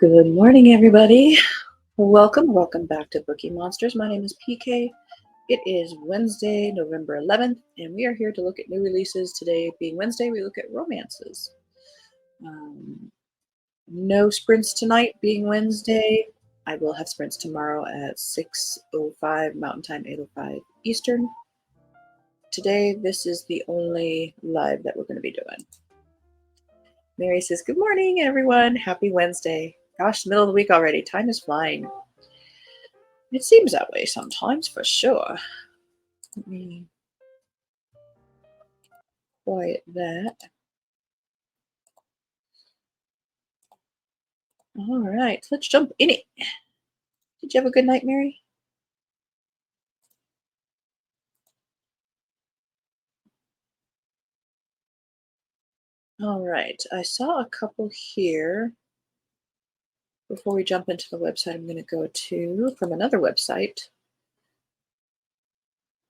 Good morning, everybody. Welcome back to Bookie Monsters. My name is PK. It is Wednesday, November 11th, and we are here to look at new releases. Today being Wednesday, we look at romances. No sprints tonight, being Wednesday. I will have sprints tomorrow at 6:05 Mountain Time, 8:05 Eastern. Today, this is the only live that we're going to be doing. Mary says, good morning, everyone. Happy Wednesday. Gosh, middle of the week already. Time is flying. It seems that way sometimes, for sure. Let me quiet that. All right, let's jump in it. Did you have a good night, Mary? All right, I saw a couple here. Before we jump into the website, I'm going to go to from another website.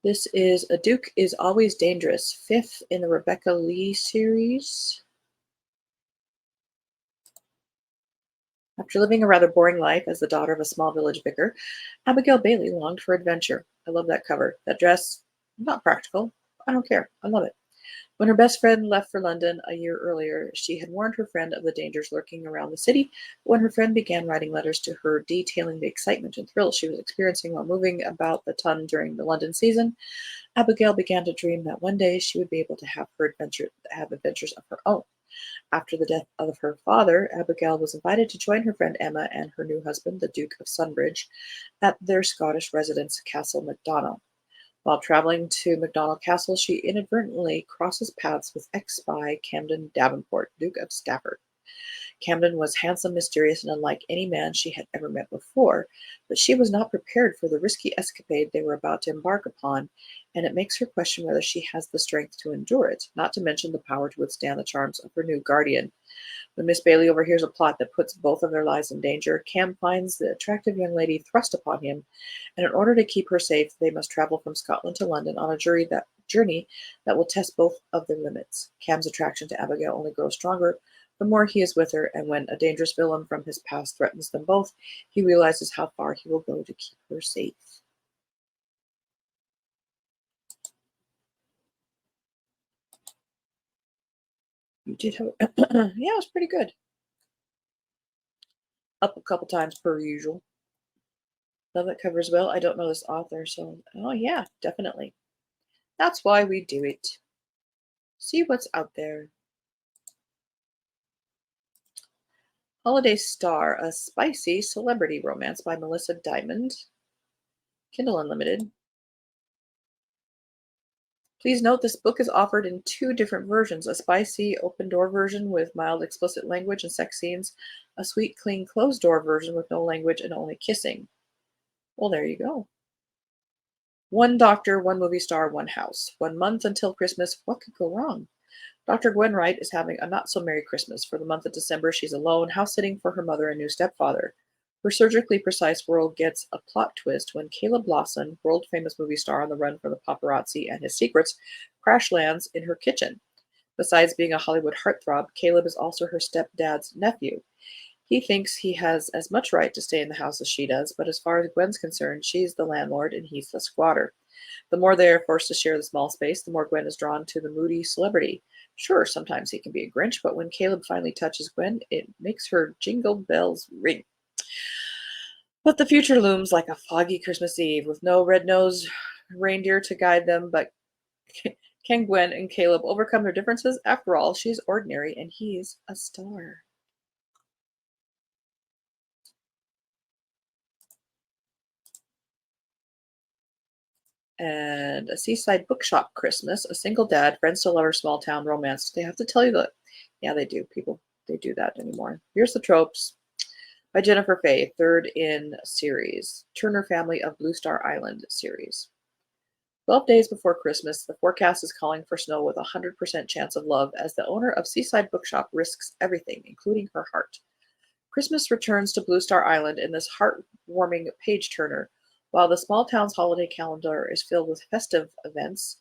This is A Duke is Always Dangerous, 5th in the Rebecca Lee series. After living a rather boring life as the daughter of a small village vicar, Abigail Bailey longed for adventure. I love that cover. That dress, not practical. I don't care. I love it. When her best friend left for London a year earlier, she had warned her friend of the dangers lurking around the city. But when her friend began writing letters to her detailing the excitement and thrill she was experiencing while moving about the ton during the London season, Abigail began to dream that one day she would be able to have adventures of her own. After the death of her father, Abigail was invited to join her friend Emma and her new husband, the Duke of Sunbridge, at their Scottish residence, Castle Macdonald. While traveling to Macdonald Castle, she inadvertently crosses paths with ex-spy Camden Davenport, Duke of Stafford. Camden was handsome, mysterious, and unlike any man she had ever met before, but she was not prepared for the risky escapade they were about to embark upon, and it makes her question whether she has the strength to endure it, not to mention the power to withstand the charms of her new guardian. When Miss Bailey overhears a plot that puts both of their lives in danger, Cam finds the attractive young lady thrust upon him, and in order to keep her safe, they must travel from Scotland to London on a journey that will test both of their limits. Cam's attraction to Abigail only grows stronger the more he is with her, and when a dangerous villain from his past threatens them both, he realizes how far he will go to keep her safe. You did have, yeah, it was pretty good. Up a couple times per usual. Love that cover as well. I don't know this author, so oh yeah, definitely. That's why we do it. See what's out there. Holiday Star, a spicy celebrity romance by Melissa Diamond. Kindle Unlimited. Please note this book is offered in two different versions, a spicy open-door version with mild explicit language and sex scenes, a sweet, clean, closed-door version with no language and only kissing. Well, there you go. One doctor, one movie star, one house. 1 month until Christmas. What could go wrong? Dr. Gwen Wright is having a not-so-merry Christmas. For the month of December, she's alone, house-sitting for her mother and new stepfather. Her surgically precise world gets a plot twist when Caleb Lawson, world-famous movie star on the run from the paparazzi and his secrets, crash lands in her kitchen. Besides being a Hollywood heartthrob, Caleb is also her stepdad's nephew. He thinks he has as much right to stay in the house as she does, but as far as Gwen's concerned, she's the landlord and he's the squatter. The more they are forced to share the small space, the more Gwen is drawn to the moody celebrity. Sure, sometimes he can be a Grinch, but when Caleb finally touches Gwen, it makes her jingle bells ring. But the future looms like a foggy Christmas Eve with no red-nosed reindeer to guide them, but can Gwen and Caleb overcome their differences? After all, she's ordinary and he's a star. And A Seaside Bookshop Christmas, a single dad, friends to lovers, small town romance. They have to tell you that. Yeah, they do. People, they do that anymore. Here's the Tropes by Jennifer Fay, third in series. Turner Family of Blue Star Island series. 12 days before Christmas, the forecast is calling for snow with a 100% chance of love as the owner of Seaside Bookshop risks everything, including her heart. Christmas returns to Blue Star Island in this heartwarming page-turner. While the small town's holiday calendar is filled with festive events,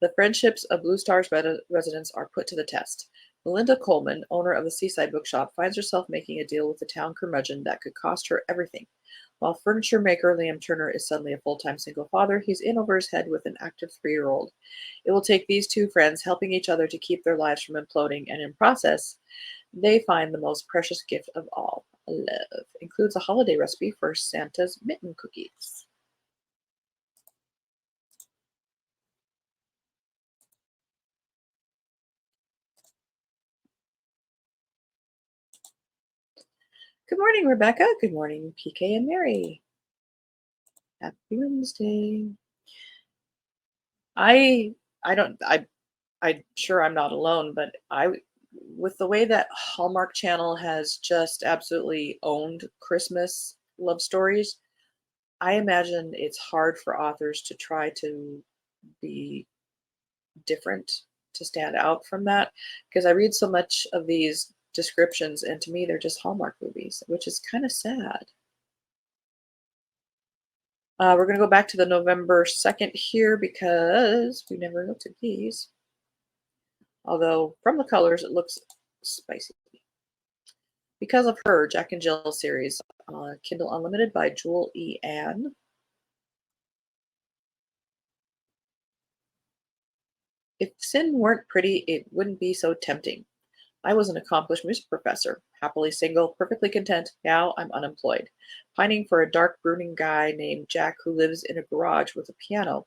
the friendships of Blue Star's residents are put to the test. Melinda Coleman, owner of the Seaside Bookshop, finds herself making a deal with the town curmudgeon that could cost her everything. While furniture maker Liam Turner is suddenly a full time single father, he's in over his head with an active 3-year old. It will take these two friends helping each other to keep their lives from imploding, and in process, they find the most precious gift of all love. Includes a holiday recipe for Santa's mitten cookies. Good morning, Rebecca. Good morning, PK and Mary. Happy Wednesday. I I don't I'm sure I'm not alone, but with the way that Hallmark Channel has just absolutely owned Christmas love stories, I imagine it's hard for authors to try to be different, to stand out from that, because I read so much of these descriptions, and to me, they're just Hallmark movies, which is kind of sad. We're going to go back to the November 2nd here because we never looked at these. Although from the colors, it looks spicy. Because of Her, Jack and Jill series, Kindle Unlimited by Jewel E. Ann. If sin weren't pretty, it wouldn't be so tempting. I was an accomplished music professor, happily single, perfectly content. Now I'm unemployed, pining for a dark, brooding guy named Jack who lives in a garage with a piano.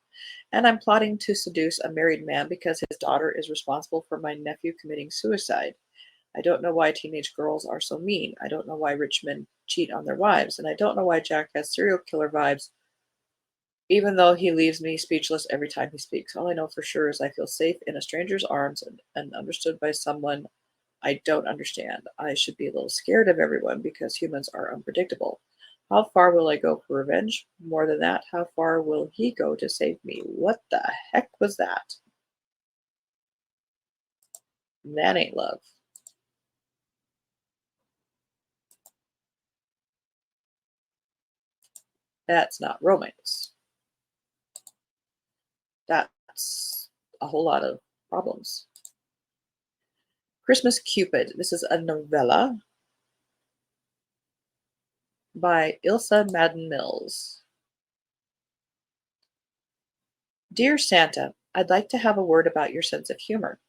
And I'm plotting to seduce a married man because his daughter is responsible for my nephew committing suicide. I don't know why teenage girls are so mean. I don't know why rich men cheat on their wives. And I don't know why Jack has serial killer vibes, even though he leaves me speechless every time he speaks. All I know for sure is I feel safe in a stranger's arms and understood by someone I don't understand. I should be a little scared of everyone because humans are unpredictable. How far will I go for revenge? More than that, how far will he go to save me? What the heck was that? That ain't love. That's not romance. That's a whole lot of problems. Christmas Cupid. This is a novella by Ilsa Madden Mills. Dear Santa, I'd like to have a word about your sense of humor.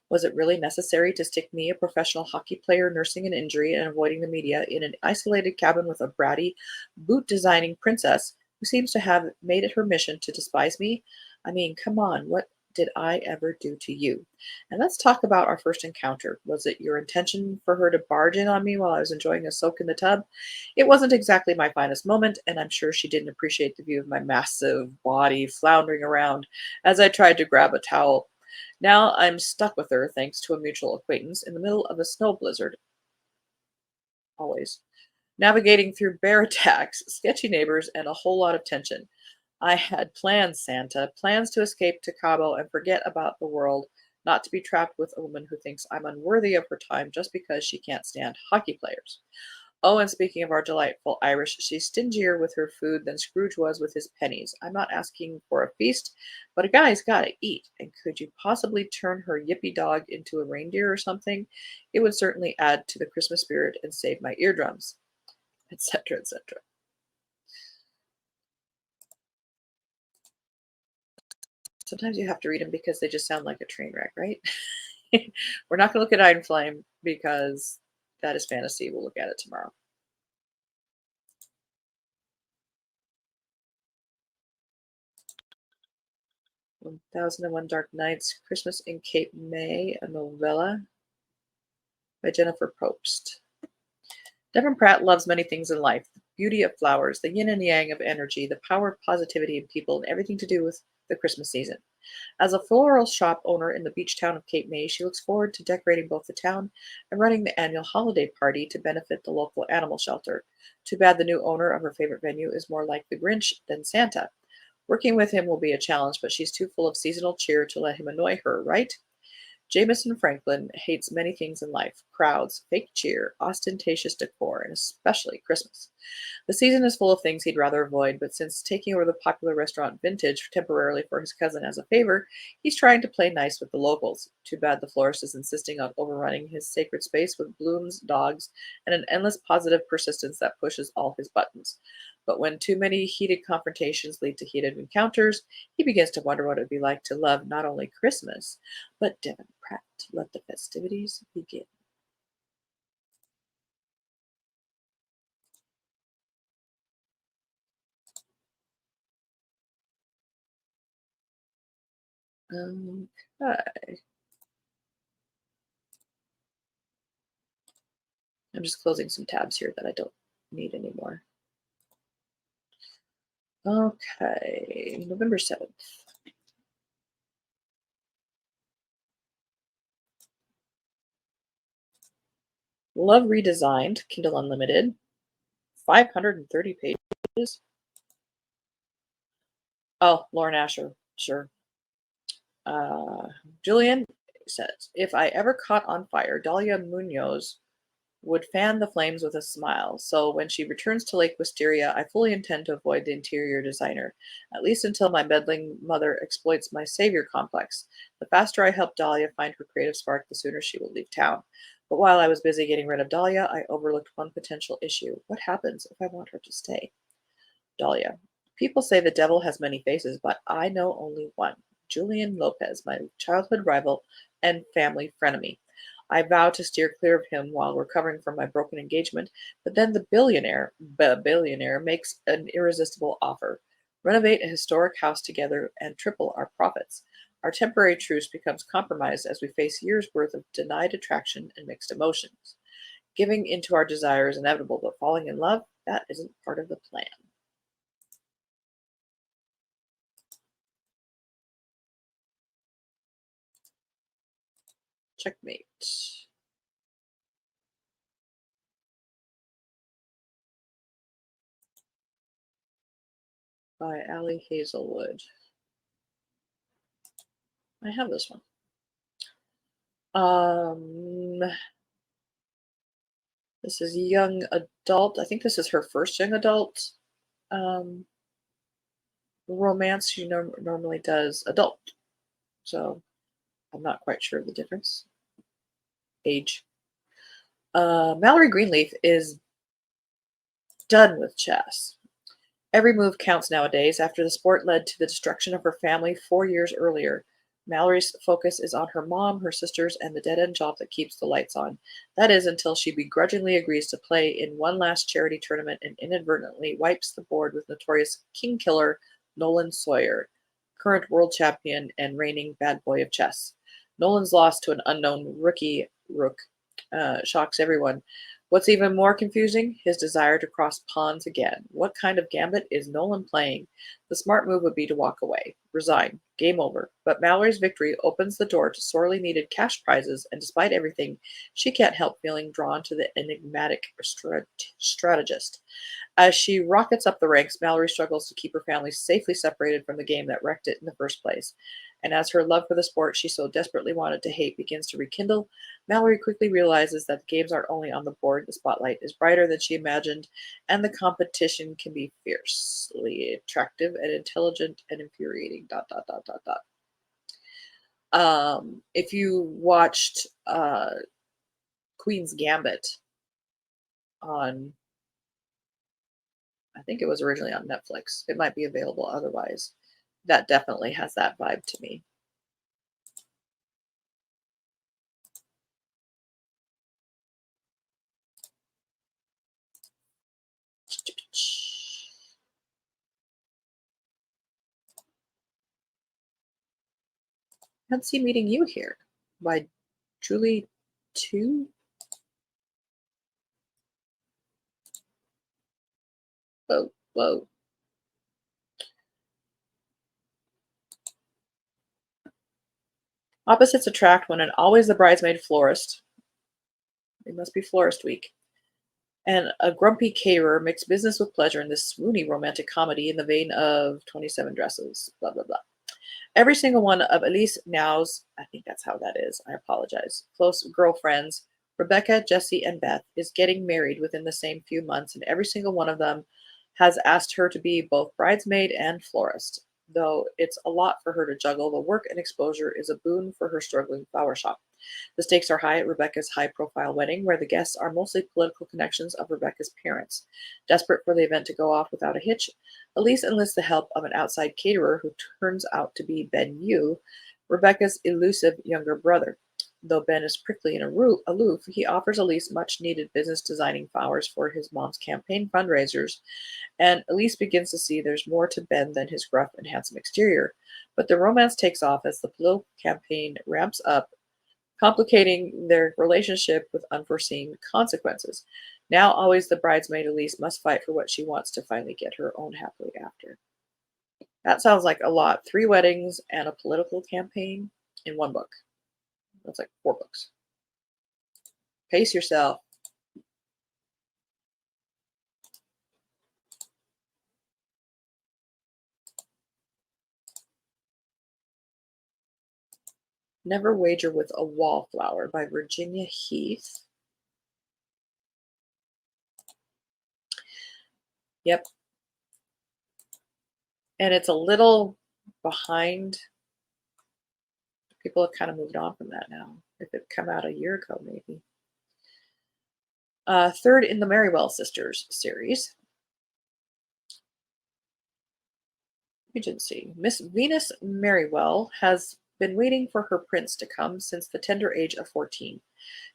Was it really necessary to stick me, a professional hockey player nursing an injury and avoiding the media, in an isolated cabin with a bratty, boot designing princess who seems to have made it her mission to despise me? I mean, come on, what did I ever do to you? And let's talk about our first encounter. Was it your intention for her to barge in on me while I was enjoying a soak in the tub? It wasn't exactly my finest moment, and I'm sure she didn't appreciate the view of my massive body floundering around as I tried to grab a towel. Now I'm stuck with her, thanks to a mutual acquaintance, in the middle of a snow blizzard, always. Navigating through bear attacks, sketchy neighbors, and a whole lot of tension. I had plans, Santa, plans to escape to Cabo and forget about the world, not to be trapped with a woman who thinks I'm unworthy of her time just because she can't stand hockey players. Oh, and speaking of our delightful Irish, she's stingier with her food than Scrooge was with his pennies. I'm not asking for a feast, but a guy's gotta eat. And could you possibly turn her yippy dog into a reindeer or something? It would certainly add to the Christmas spirit and save my eardrums, etc., etc. Sometimes you have to read them because they just sound like a train wreck, right? We're not going to look at Iron Flame because that is fantasy. We'll look at it tomorrow. 1001 Dark Nights, Christmas in Cape May, a novella by Jennifer Probst. Devin Pratt loves many things in life: the beauty of flowers, the yin and yang of energy, the power of positivity in people, and everything to do with the Christmas season. As a floral shop owner in the beach town of Cape May, she looks forward to decorating both the town and running the annual holiday party to benefit the local animal shelter. Too bad the new owner of her favorite venue is more like the Grinch than Santa. Working with him will be a challenge, but she's too full of seasonal cheer to let him annoy her, right? Jameson Franklin hates many things in life: crowds, fake cheer, ostentatious decor, and especially Christmas. The season is full of things he'd rather avoid, but since taking over the popular restaurant Vintage temporarily for his cousin as a favor, he's trying to play nice with the locals. Too bad the florist is insisting on overrunning his sacred space with blooms, dogs, and an endless positive persistence that pushes all his buttons. But when too many heated confrontations lead to heated encounters, he begins to wonder what it would be like to love not only Christmas, but Devon Pratt. Let the festivities begin. Okay. I'm just closing some tabs here that I don't need anymore. Okay, November 7th. Love Redesigned, Kindle Unlimited, 530 pages. Oh, Lauren Asher, sure. Uh, Julian says, if I ever caught on fire, Dahlia Munoz would fan the flames with a smile. So when she returns to Lake Wisteria, I fully intend to avoid the interior designer, at least until my meddling mother exploits my savior complex. The faster I help Dahlia find her creative spark, the sooner she will leave town. But while I was busy getting rid of Dahlia, I overlooked one potential issue. What happens if I want her to stay? Dahlia. People say the devil has many faces, but I know only one. Julian Lopez, my childhood rival and family frenemy. I vow to steer clear of him while recovering from my broken engagement, but then the billionaire makes an irresistible offer. Renovate a historic house together and triple our profits. Our temporary truce becomes compromised as we face years' worth of denied attraction and mixed emotions. Giving into our desire is inevitable, but falling in love, that isn't part of the plan. Checkmate by Allie Hazelwood. I have this one. Um, this is young adult. I think this is her first young adult um, romance. She normally does adult, so I'm not quite sure of the difference. Age. Mallory Greenleaf is done with chess. Every move counts nowadays. After the sport led to the destruction of her family 4 years earlier, Mallory's focus is on her mom, her sisters, and the dead end job that keeps the lights on. That is until she begrudgingly agrees to play in one last charity tournament and inadvertently wipes the board with notorious king killer Nolan Sawyer, current world champion and reigning bad boy of chess. Nolan's loss to an unknown rookie rook shocks everyone. What's even more confusing? His desire to cross pawns again. What kind of gambit is Nolan playing? The smart move would be to walk away, resign, game over. But Mallory's victory opens the door to sorely needed cash prizes, and despite everything, she can't help feeling drawn to the enigmatic strategist. As she rockets up the ranks, Mallory struggles to keep her family safely separated from the game that wrecked it in the first place. And as her love for the sport she so desperately wanted to hate begins to rekindle, Mallory quickly realizes that the games aren't only on the board, the spotlight is brighter than she imagined, and the competition can be fiercely attractive and intelligent and infuriating. Dot dot dot dot dot. If you watched Queen's Gambit on, I think it was originally on Netflix. It might be available otherwise. That definitely has that vibe to me. Fancy meeting you here by Julie Two. Whoa, whoa. Opposites attract when an always the bridesmaid florist, it must be florist week, and a grumpy caterer mix business with pleasure in this swoony romantic comedy in the vein of 27 Dresses, blah, blah, blah. Every single one of Elise Now's, I think that's how that is, I apologize, close girlfriends, Rebecca, Jessie, and Beth, is getting married within the same few months, and every single one of them has asked her to be both bridesmaid and florist. Though it's a lot for her to juggle, the work and exposure is a boon for her struggling flower shop. The stakes are high at Rebecca's high profile wedding, where the guests are mostly political connections of Rebecca's parents. Desperate for the event to go off without a hitch, Elise enlists the help of an outside caterer who turns out to be Ben Yu, Rebecca's elusive younger brother. Though Ben is prickly and aloof, he offers Elise much needed business designing flowers for his mom's campaign fundraisers, and Elise begins to see there's more to Ben than his gruff and handsome exterior. But the romance takes off as the political campaign ramps up, complicating their relationship with unforeseen consequences. Now, always the bridesmaid, Elise must fight for what she wants to finally get her own happily after. That sounds like a lot. 3 weddings and a political campaign in one book. That's like 4 books. Pace yourself. Never Wager with a Wallflower by Virginia Heath. Yep. And it's a little behind. People have kind of moved on from that now. If it come out a year ago, maybe. Third in the Merriwell Sisters series. Regency. Miss Venus Merriwell has been waiting for her prince to come since the tender age of 14.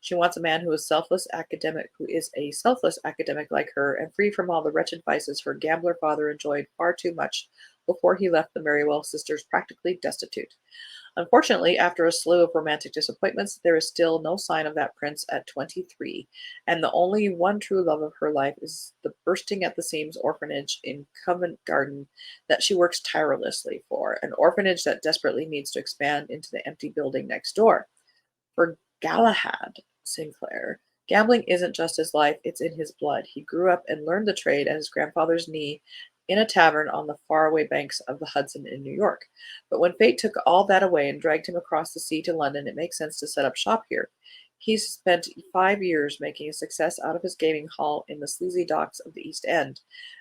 She wants a man who is a selfless academic like her and free from all the wretched vices her gambler father enjoyed far too much before he left the Merriwell sisters practically destitute. Unfortunately, after a slew of romantic disappointments, there is still no sign of that prince at 23, and the only one true love of her life is the bursting at the seams orphanage in Covent Garden that she works tirelessly for, an orphanage that desperately needs to expand into the empty building next door. For Galahad Sinclair, gambling isn't just his life, it's in his blood. He grew up and learned the trade at his grandfather's knee in a tavern on the faraway banks of the Hudson in New York. But when fate took all that away and dragged him across the sea to London, it makes sense to set up shop here. He's spent 5 years making a success out of his gaming hall in the sleazy docks of the East End,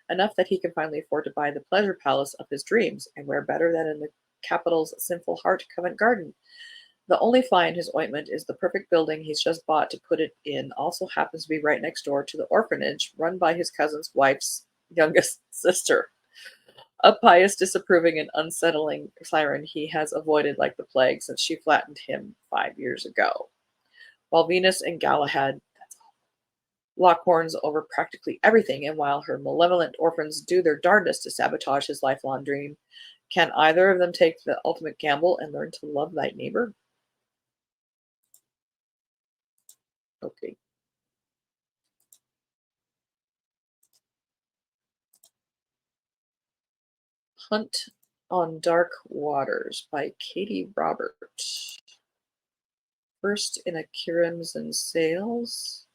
enough that he can finally afford to buy the pleasure palace of his dreams, and where better than in the capital's sinful heart, Covent Garden. The only fly in his ointment is the perfect building he's just bought to put it in also happens to be right next door to the orphanage run by his cousin's wife's youngest sister. A pious, disapproving, and unsettling siren he has avoided like the plague since she flattened him 5 years ago. While Venus and Galahad lock horns over practically everything, and while her malevolent orphans do their darndest to sabotage his lifelong dream, can either of them take the ultimate gamble and learn to love thy neighbor? Okay. Hunt on Dark Waters by Katie Robert. First in a Crimson Sales.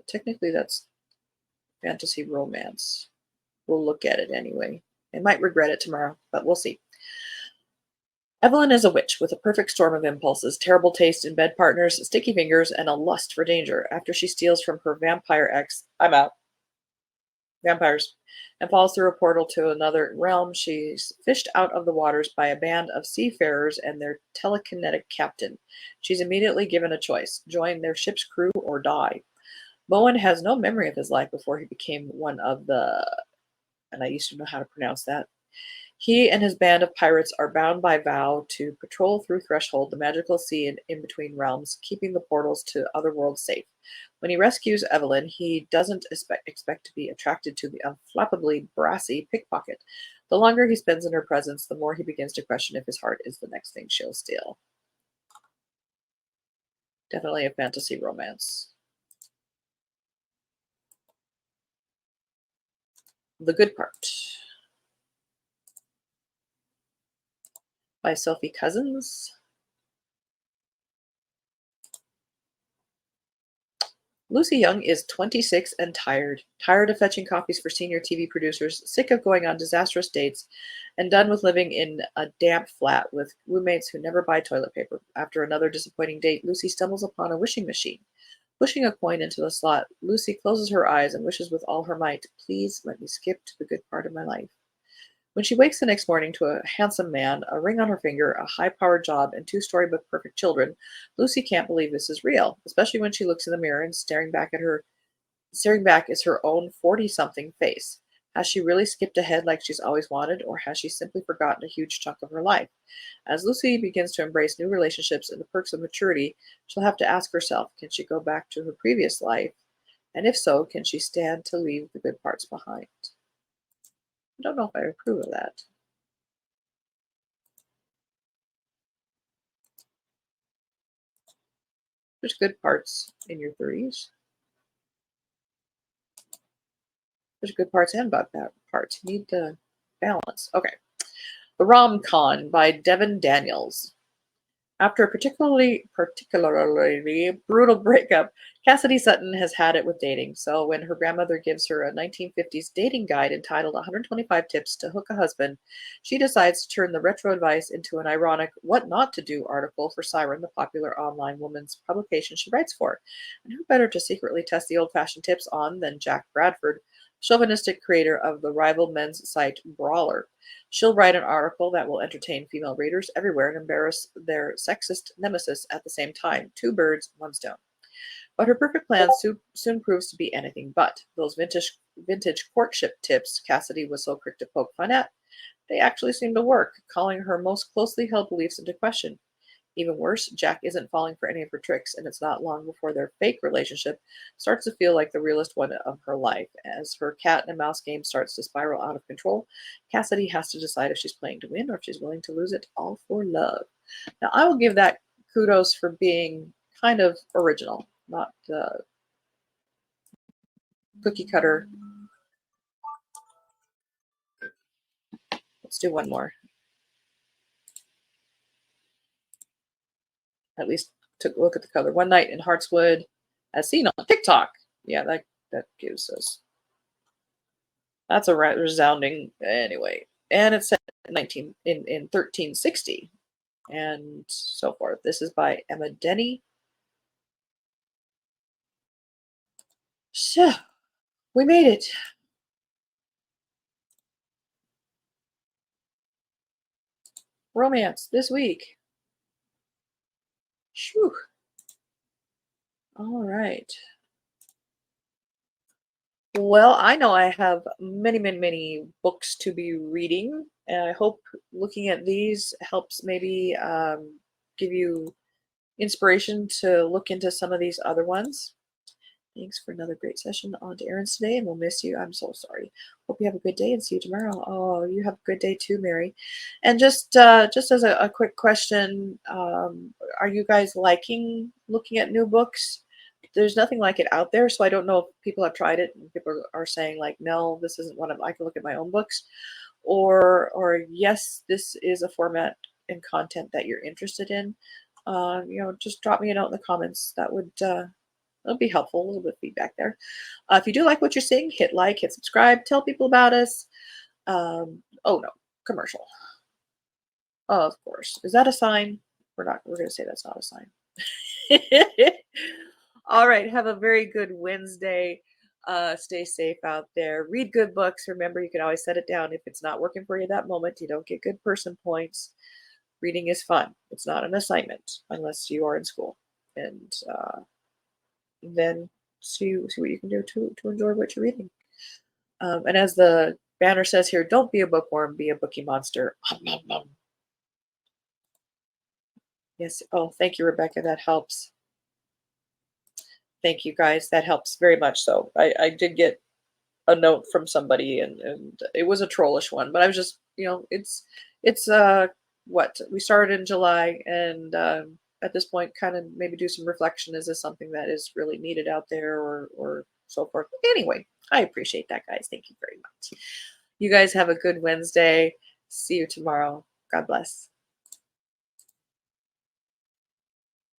Technically, that's fantasy romance. We'll look at it anyway. I might regret it tomorrow, but we'll see. Evelyn is a witch with a perfect storm of impulses, terrible taste in bed partners, sticky fingers, and a lust for danger. After she steals from her vampire ex, I'm out. Vampires, and falls through a portal to another realm. She's fished out of the waters by a band of seafarers and their telekinetic captain. She's immediately given a choice: join their ship's crew or die. Bowen has no memory of his life before he became one of the, and I used to know how to pronounce that. He and his band of pirates are bound by vow to patrol through Threshold, the magical sea in between realms, keeping the portals to other worlds safe. When he rescues Evelyn, he doesn't expect to be attracted to the unflappably brassy pickpocket. The longer he spends in her presence, the more he begins to question if his heart is the next thing she'll steal. Definitely a fantasy romance. The Good Part by Sophie Cousins. Lucy Young is 26 and tired. Tired of fetching coffees for senior TV producers, sick of going on disastrous dates, and done with living in a damp flat with roommates who never buy toilet paper. After another disappointing date, Lucy stumbles upon a wishing machine. Pushing a coin into the slot, Lucy closes her eyes and wishes with all her might, "Please let me skip to the good part of my life." When she wakes the next morning to a handsome man, a ring on her finger, a high powered job, and two storybook perfect children, Lucy can't believe this is real, especially when she looks in the mirror and staring back is her own 40 something face. Has she really skipped ahead like she's always wanted, or has she simply forgotten a huge chunk of her life? As Lucy begins to embrace new relationships and the perks of maturity, she'll have to ask herself, can she go back to her previous life? And if so, can she stand to leave the good parts behind? I don't know if I approve of that. There's good parts in your 30s. There's good parts and bad parts. You need to balance. Okay. The Rom-Con by Devin Daniels. After a particularly brutal breakup, Cassidy Sutton has had it with dating. So when her grandmother gives her a 1950s dating guide entitled 125 Tips to Hook a Husband, she decides to turn the retro advice into an ironic what not to do article for Siren, the popular online woman's publication she writes for. And who better to secretly test the old-fashioned tips on than Jack Bradford, chauvinistic creator of the rival men's site Brawler. She'll write an article that will entertain female readers everywhere and embarrass their sexist nemesis at the same time. Two birds, one stone. But her perfect plan soon proves to be anything but. Those vintage courtship tips Cassidy was so quick to poke fun at, they actually seem to work, calling her most closely held beliefs into question. Even worse, Jack isn't falling for any of her tricks, and it's not long before their fake relationship starts to feel like the realest one of her life. As her cat and mouse game starts to spiral out of control, Cassidy has to decide if she's playing to win or if she's willing to lose it all for love. Now, I will give that kudos for being kind of original, not cookie cutter. Let's do one more. At least took a look at the cover. One Night in Hartswood, as seen on TikTok. Yeah, that gives us. That's a resounding anyway. And it's set in 1360 and so forth. This is by Emma Denny. So we made it. Romance this week. Shoo. All right. Well, I know I have many, many, many books to be reading, and I hope looking at these helps maybe give you inspiration to look into some of these other ones. Thanks for another great session on to errands today, and we'll miss you. I'm so sorry. Hope you have a good day and see you tomorrow. Oh, you have a good day too, Mary. And just as a quick question, are you guys liking looking at new books? There's nothing like it out there, so I don't know if people have tried it and people are saying like, no, this isn't what I can look at my own books, or yes, this is a format and content that you're interested in. Just drop me a note in the comments. That would it'll be helpful, a little bit of feedback there. If you do like what you're seeing, hit like, hit subscribe, tell people about us. Oh no, commercial. Oh, of course. Is that a sign? We're gonna say that's not a sign. All right, have a very good Wednesday. Stay safe out there. Read good books. Remember, you can always set it down. If it's not working for you that moment, you don't get good person points. Reading is fun. It's not an assignment unless you are in school. And then see what you can do to enjoy what you're reading. And as the banner says here, don't be a bookworm, be a bookie monster. Yes. Oh, thank you, Rebecca. That helps. Thank you, guys. That helps very much. So I did get a note from somebody, and it was a trollish one, but I was just, it's what we started in July, and at this point, kind of maybe do some reflection. Is this something that is really needed out there, or so forth? Anyway, I appreciate that, guys. Thank you very much. You guys have a good Wednesday. See you tomorrow. God bless.